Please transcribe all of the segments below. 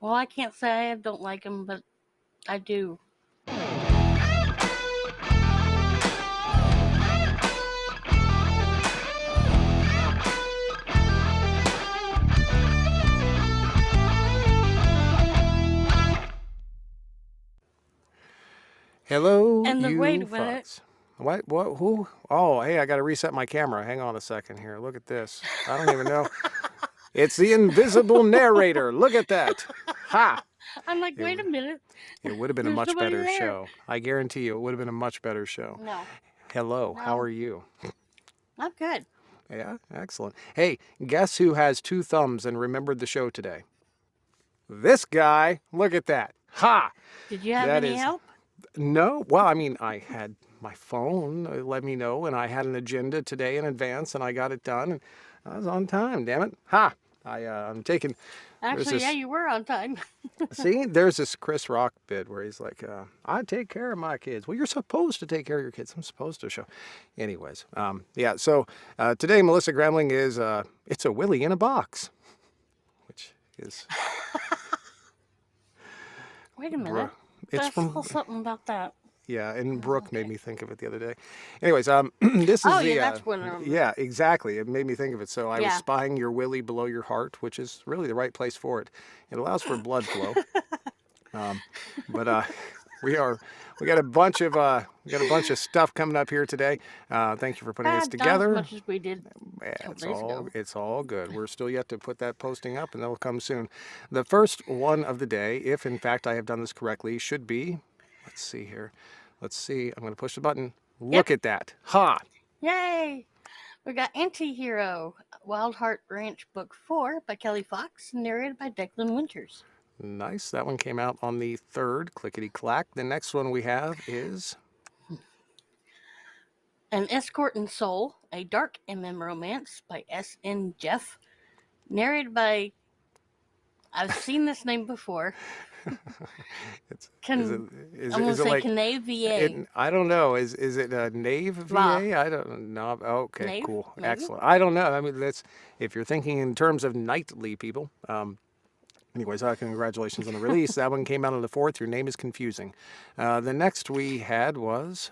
Well, I can't say I don't like them, but I do. Hello, And wait you a minute. fucks. What? What? Who? Oh, hey, I got to reset my camera. Hang on a second here. Look at this. I don't even know. It's the invisible narrator. Look at that. Ha! I'm like, It, wait a minute. it would have been a There's much nobody better there. show. I guarantee you it would have been a much better show. No. Hello, how No. are you? I'm good. Yeah, excellent. Hey, guess who has 2 thumbs and remembered the show today? This guy. Look at that. Ha! Did you have That any is. help? No. Well, I mean, I had my phone let me know, and I had an agenda today in advance, and I got it done, and I was on time. Damn it! Ha! I'm taking. There's Actually, yeah, this. you were on time. See, there's this Chris Rock bit where he's like, "I take care of my kids." Well, you're supposed to take care of your kids. I'm supposed to show. Anyways, yeah. So today, Melissa Gramling is it's a willy in a box, which is. Wait a minute. It's I saw from. something about that. Yeah, and Oh, Brooke made okay. me think of it the other day. Anyways, this is Oh, the yeah, that's what I remember. yeah, exactly. It made me think of it. So I was Yeah. spying your willy below your heart, which is really the right place for it. It allows for blood flow. But we got a bunch of stuff coming up here today. Thank you for putting this Not as together. much as we did a Yeah, couple days ago. it's all good. We're still yet to put that posting up, and that'll come soon. The first one of the day, if in fact I have done this correctly, should be. Let's see here. Let's see. I'm going to push the button. Look at that. Ha! Yay! We got AntiHero, Wild Heart Ranch Book 4 by Kelly Fox, narrated by Declan Winters. Nice. That one came out on the 3rd. Clickety clack. The next one we have is. An Escort in Seoul, a dark MM romance by S.N. Jeff, narrated by. I've seen this name before. Is I'm it going to is it say like Kane VA. I don't know. Is it a Nave Va. VA? I don't know. Okay, Nave, cool, maybe? excellent. I don't know. I mean, that's if you're thinking in terms of knightly people. Anyways, congratulations on the release. That one came out on the 4th. Your name is confusing. The next we had was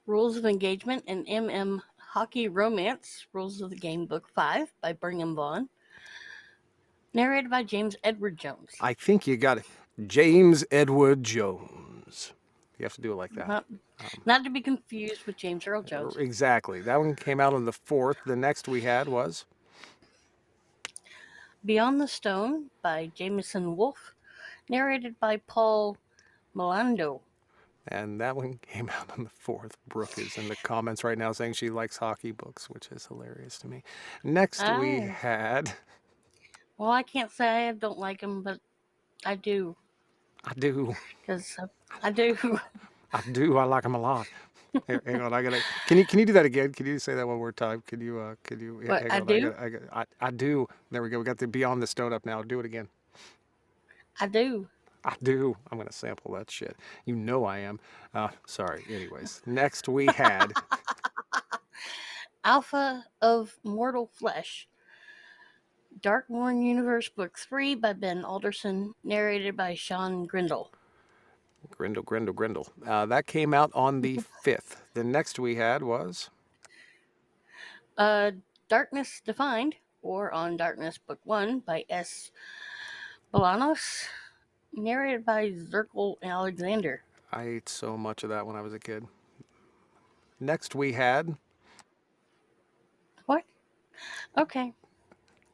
Rules of Engagement, an MM Hockey Romance, Rules of the Game Book 5 by Brigham Vaughn, narrated by James Edward Jones. I think you got it. James Edward Jones. You have to do it like that. Not to be confused with James Earl Jones. Exactly. That one came out on the 4th. The next we had was Beyond the Stone by Jameson Wolfe, narrated by Paul Milando. and that one came out on the 4th. Brooke is in the comments right now saying she likes hockey books, which is hilarious to me. Next we had. Well, I can't say I don't like them, but I do. I do. Because I do. I do. I like them a lot. Hang on, I gotta. Can you do that again? Can you say that one more time? Can you? What, Hang I on, do? I do. There we go. We got the Beyond the Stone up now. Do it again. I do. I do. I'm gonna sample that shit. You know I am. Sorry. Anyways, next we had Alpha of Mortal Flesh, Darkmoor Universe Book 3 by Ben Alderson, narrated by Sean Grindle. Grindle. That came out on the 5th. The next we had was Darkness Defined, or On Darkness Book 1 by S. Bolanos, narrated by Zirkle Alexander. I ate so much of that when I was a kid. Next we had What? Okay.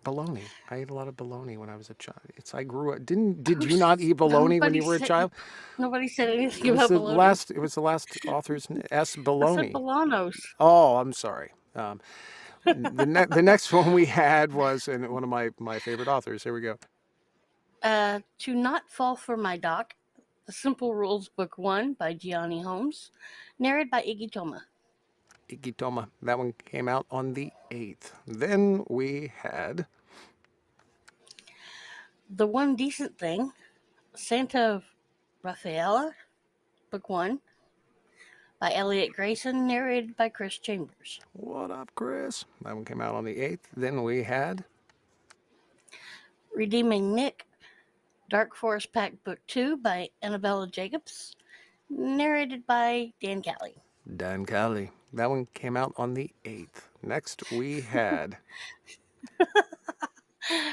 bologna. I ate a lot of bologna when I was a child. I grew up. Did you not eat bologna when you were a child? Nobody said anything about bologna. It was the last author's S. Bologna. I said Bolanos. Oh, I'm sorry. The next one we had was one of my favorite authors. Here we go. To Not Fall for My Doc, The Simple Rules Book 1 by Gianni Holmes, narrated by Iggy Toma. Iggy Toma. That one came out on the 8th. Then we had The One Decent Thing, Santa Rafaela, Book 1 by Elliot Grayson, narrated by Chris Chambers. What Up, Chris? That one came out on the 8th. Then we had Redeeming Nick, Dark Forest Pack Book 2 by Annabella Jacobs, narrated by Dan Callie. Dan Callie. That one came out on the 8th. Next, we had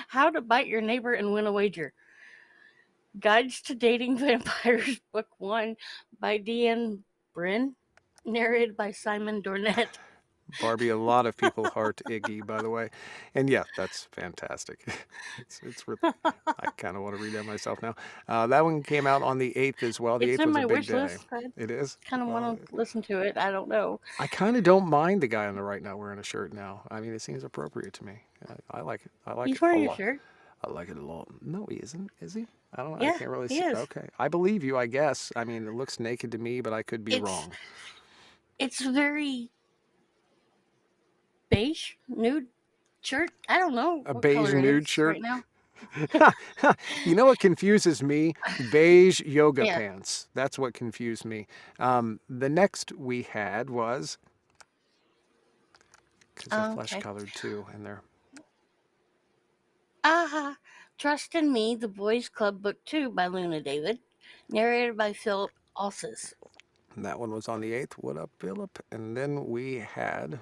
How to Bite Your Neighbor and Win a Wager, Guides to Dating Vampires Book 1 by Deanne Bryn, narrated by Simon Dornett. Barbie. A lot of people heart Iggy, by the way. And yeah, that's fantastic. It's really, I kind of want to read that myself now. That one came out on the 8th as well. The It's 8th in was a my big wish day. list. I It is? kind of want to listen to it. I don't know. I kind of don't mind the guy on the right now wearing a shirt now. I mean, it seems appropriate to me. I like it. I like He's it a wearing a lot. shirt. I like it a lot. No, he isn't. Is he? I don't know. I Yeah, can't really he see. is. Okay. I believe you, I guess. I mean, it looks naked to me, but I could be It's wrong. it's very beige nude shirt. I don't know A what beige color it nude is shirt? right now. You know what confuses me? Beige yoga Yeah. pants. That's what confused me. The next we had was, because they're flesh Okay. colored too, and they're Aha. Trust in Me, The Boys Club Book 2 by Luna David, narrated by Philip Alsis. that one was on the 8th. What up, Philip? And then we had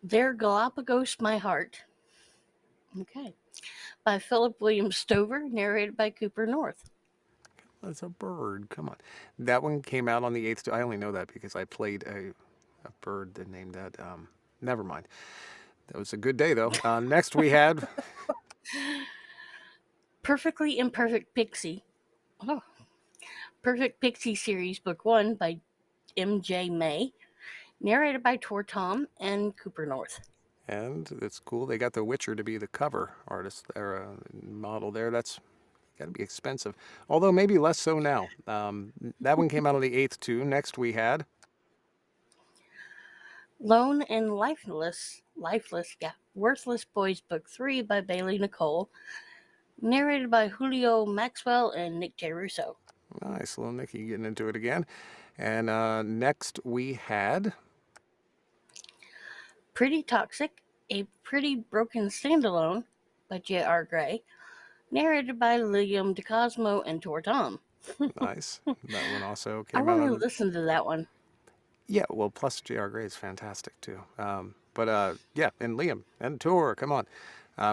Their Galapagos My Heart. Okay. By Philip William Stover, narrated by Cooper North. That's a bird. Come on. That one came out on the 8th. I only know that because I played a bird that named that. Never mind. That was a good day, though. Next, we had Perfectly Imperfect Pixie. Oh. Perfect Pixie Series Book 1 by M.J. May, narrated by Tor Tom and Cooper North. and it's cool. They got The Witcher to be the cover artist or model there. That's got to be expensive. Although maybe less so now. That one came out on the 8th, too. Next, we had Lone and Lifeless, Worthless Boys Book 3 by Bailey Nicole, narrated by Julio Maxwell and Nick J. Russo. nice little Nicky getting into it again. And next, we had Pretty Toxic, A Pretty Broken Standalone by J.R. Gray, narrated by William DeCosmo and Tor Tom. nice. That one also I came out want to on. listen to that one. Yeah, well, plus J.R. Gray is fantastic too. But yeah, and Liam and Tor, come on.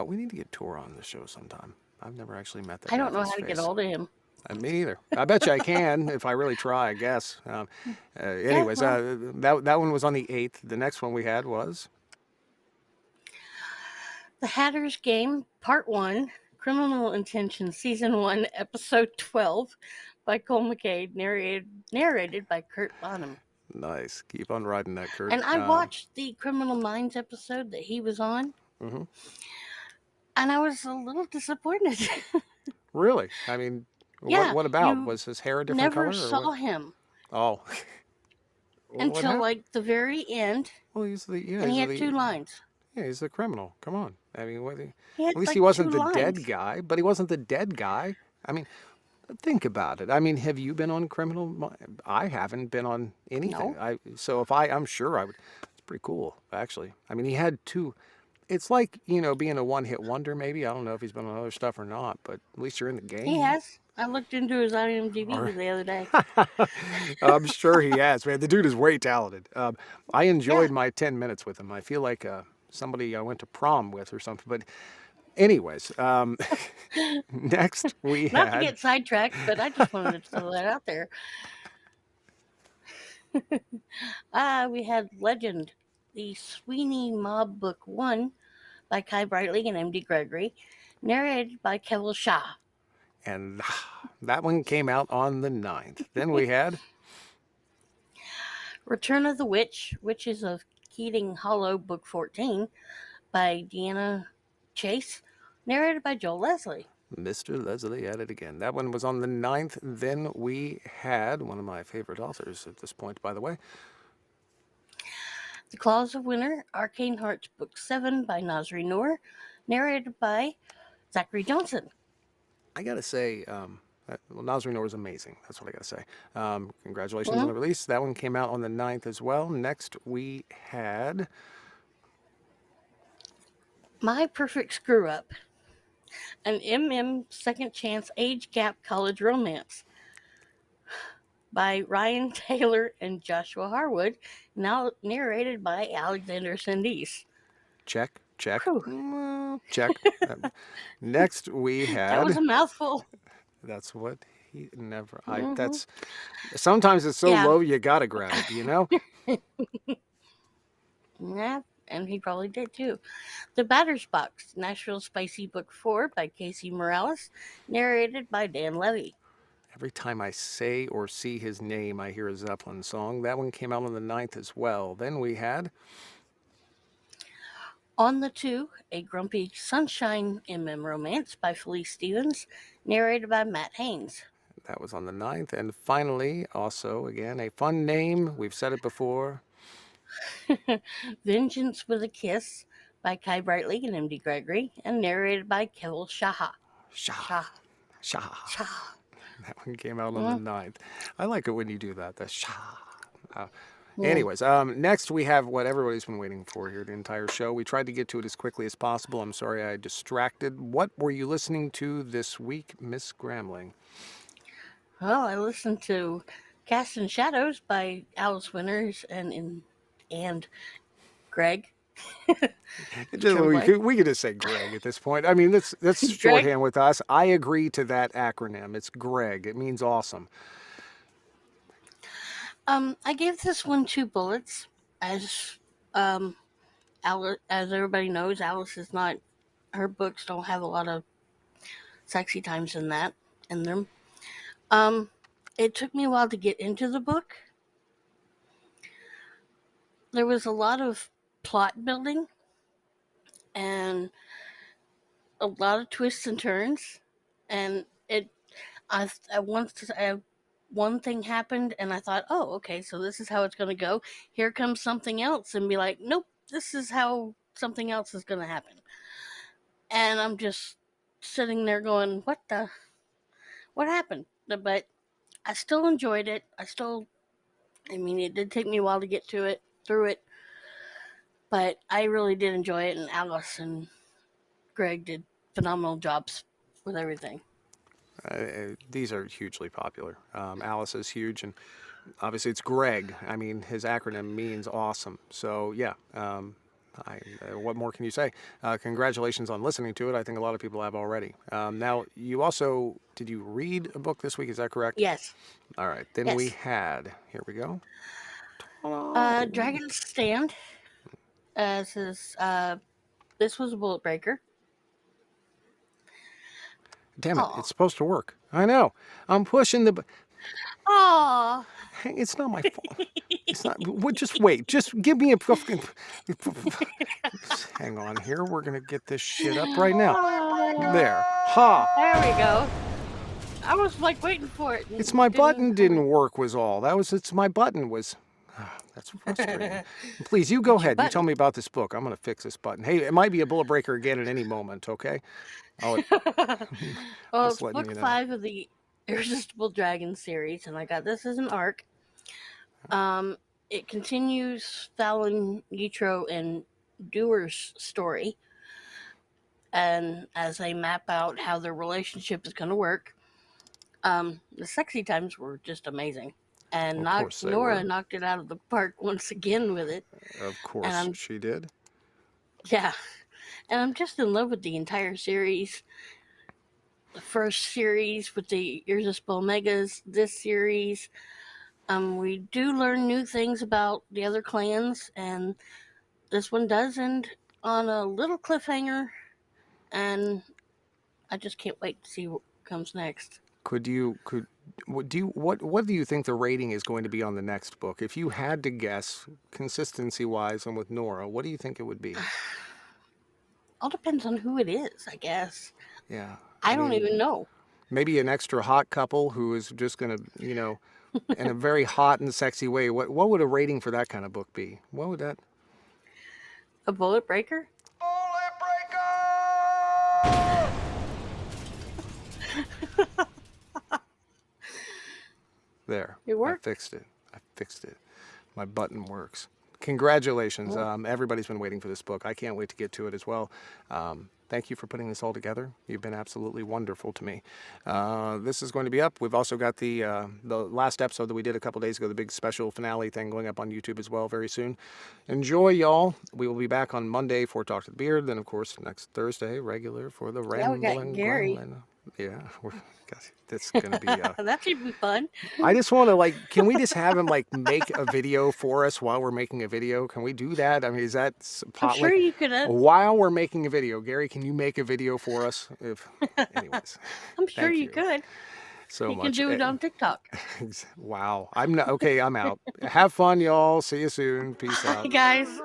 We need to get Tor on the show sometime. I've never actually met that I guy don't know face how to to get face. a hold of him. Me neither. I bet you I can if I really try, I guess. Anyways, well. that one was on the 8th. The next one we had was The Hatter's Game, Part 1, Criminal Intention, Season 1, Episode 12 by Cole McCade, narrated by Kurt Bonham. nice. Keep on riding that, Kurt. And I watched the Criminal Minds episode that he was on, Mhm. and I was a little disappointed. Really? I mean, Yeah, what about? you Was his hair a different never color or what? saw him Oh, what until happened? like the very end, Well, he's the yeah, and he he's had 2 the lines. yeah, he's the criminal. Come on. I mean, He at had least he like 2 wasn't the lines. dead guy, but he wasn't the dead guy. I mean, think about it. I mean, have you been on Criminal? I haven't been on anything. No. So I'm sure I would. It's pretty cool, actually. I mean, he had 2. It's like being a one-hit wonder. Maybe I don't know if he's been on other stuff or not, but at least you're in the He game. has. I looked into his IMDb Or the other day. I'm sure he has, man. The dude is way talented. I Yeah. enjoyed my 10 minutes with him. I feel like somebody I went to prom with or something. But anyways, next we Not to had get sidetracked, but I just wanted to throw that out there. We had Legend, the Sweeney Mob Book 1 by Kai Brightly and M.D. Gregory, narrated by Kevil Shah. and that one came out on the 9th. Then we had Return of the Witch, Witches of Keating Hollow Book 14 by Deanna Chase, narrated by Joel Leslie. Mr. Leslie at it again. That one was on the 9th. Then we had one of my favorite authors at this point, by the way. The Claws of Winter, Arcane Hearts Book 7 by Nasri Noor, narrated by Zachary Johnson. I gotta say, well, Nasri Noor is amazing. That's what I gotta say. Congratulations on the release. That one came out on the 9th as well. Next, we had My Perfect Screwup, An MM Second Chance Age Gap College Romance by Ryan Taylor and Joshua Harwood, now narrated by Alexander Sandis. Check, check, Whew, check. Next we that was had. a mouthful. That's what he never. I. Hmm. That's sometimes it's so Yeah, low you gotta grab it. You know. yeah, and he probably did too. The Batter's Box, Nashville Spicy Book 4 by Casey Morales, narrated by Dan Levy. Every time I say or see his name, I hear a Zeppelin song. That one came out on the 9th as well. Then we had. On the Two, A Grumpy Sunshine MM Romance by Felice Stevens, narrated by Matt Haynes. That was on the 9th. And finally, also, again, a fun name. We've said it before. Vengeance with a Kiss by Kai Brightly and M.D. Gregory, and narrated by Keval Shaha. Shah. Shah. Shah. Shah. That one came out on the Mm, 9th. I like it when you do that. The Shah. Uh, mm. Anyways, next we have what everybody's been waiting for here the entire show. We tried to get to it as quickly as possible. I'm sorry I distracted. What were you listening to this week, Miss Gramling? Well, I listened to Cast in Shadows by Alice Winters and Greg Tremblay. We could just say Greg at this point. I mean, that's Greg, shorthand with us. I agree to that acronym. It's Greg. It means awesome. I gave this one 2 bullets. As um, as everybody knows, Alice is not. Her books don't have a lot of sexy times in them. Um, it took me a while to get into the book. There was a lot of plot building and a lot of twists and turns, and I once one thing happened, and I thought, oh, okay, so this is how it's going to go. Here comes something else, and be like, nope, this is how something else is going to happen. And I'm just sitting there going, what happened? But I still enjoyed it. I mean, it did take me a while to get through it, but I really did enjoy it. And Alice and Greg did phenomenal jobs with everything. These are hugely popular. Alice is huge, and obviously it's Greg. I mean, his acronym means awesome. So yeah, what more can you say? Congratulations on listening to it. I think a lot of people have already. Now, you also did you read a book this week? Is that correct? Yes, All right. Then we yes. had. Here we go. Oh, Dragon's Stand. Says this was a bullet breaker. damn it! Oh, It's supposed to work. I know. I'm pushing the. oh. Hey, it's not my fault. It's not. Just wait. Just give me a fucking. Hang on here. We're gonna get this shit up right now. There. Ha! There we go. I was like waiting for it. It's my button Happen. didn't work was all. It's my button was. That's frustrating. Please, you go It's your ahead. You tell button. me about this book. I'm gonna fix this button. Hey, it might be a bullet breaker again at any moment. Okay. I'll Well, just it's letting book you know. 5 of the Irresistible Dragon series, and I got this as an arc. It continues Fallon, Yitro, and Doer's story, and as they map out how their relationship is going to work. The sexy times were just amazing, and Of course they Nora were. knocked it out of the park once again with it. Of And course she did. yeah, and I'm just in love with the entire series. The first series with the Irresistible Omegas, this series. We do learn new things about the other clans, and this one does end on a little cliffhanger, and I just can't wait to see what comes next. What do you think the rating is going to be on the next book? If you had to guess, consistency wise and with Nora, what do you think it would be? All depends on who it is, I guess. Yeah. I I don't mean, even know. maybe an extra hot couple who is just gonna, in a very hot and sexy way. What would a rating for that kind of book be? What would that A bullet breaker? Bullet breaker! There. It I worked. fixed it. I fixed it. My button works. congratulations. Everybody's been waiting for this book. I can't wait to get to it as well. Thank you for putting this all together. You've been absolutely wonderful to me. This is going to be up. We've also got the last episode that we did a couple days ago, the big special finale thing, going up on YouTube as well very soon. Enjoy, y'all. We will be back on Monday for Talk to the Beard. Then, of course, next Thursday, regular for the Yeah, we got Ramblin. Gary. Gremlin. Yeah, guys, that's going to be... That should be fun. I just want to, like, can we just have him, like, make a video for us while we're making a video? Can we do that? I mean, is that I'm sure you could. while we're making a video, Gary, can you make a video for us? Anyways, I'm sure thank you could. so You much. can do it on TikTok. Wow. I'm not, okay, I'm out. Have fun, y'all. See you soon. Peace out. Bye, guys.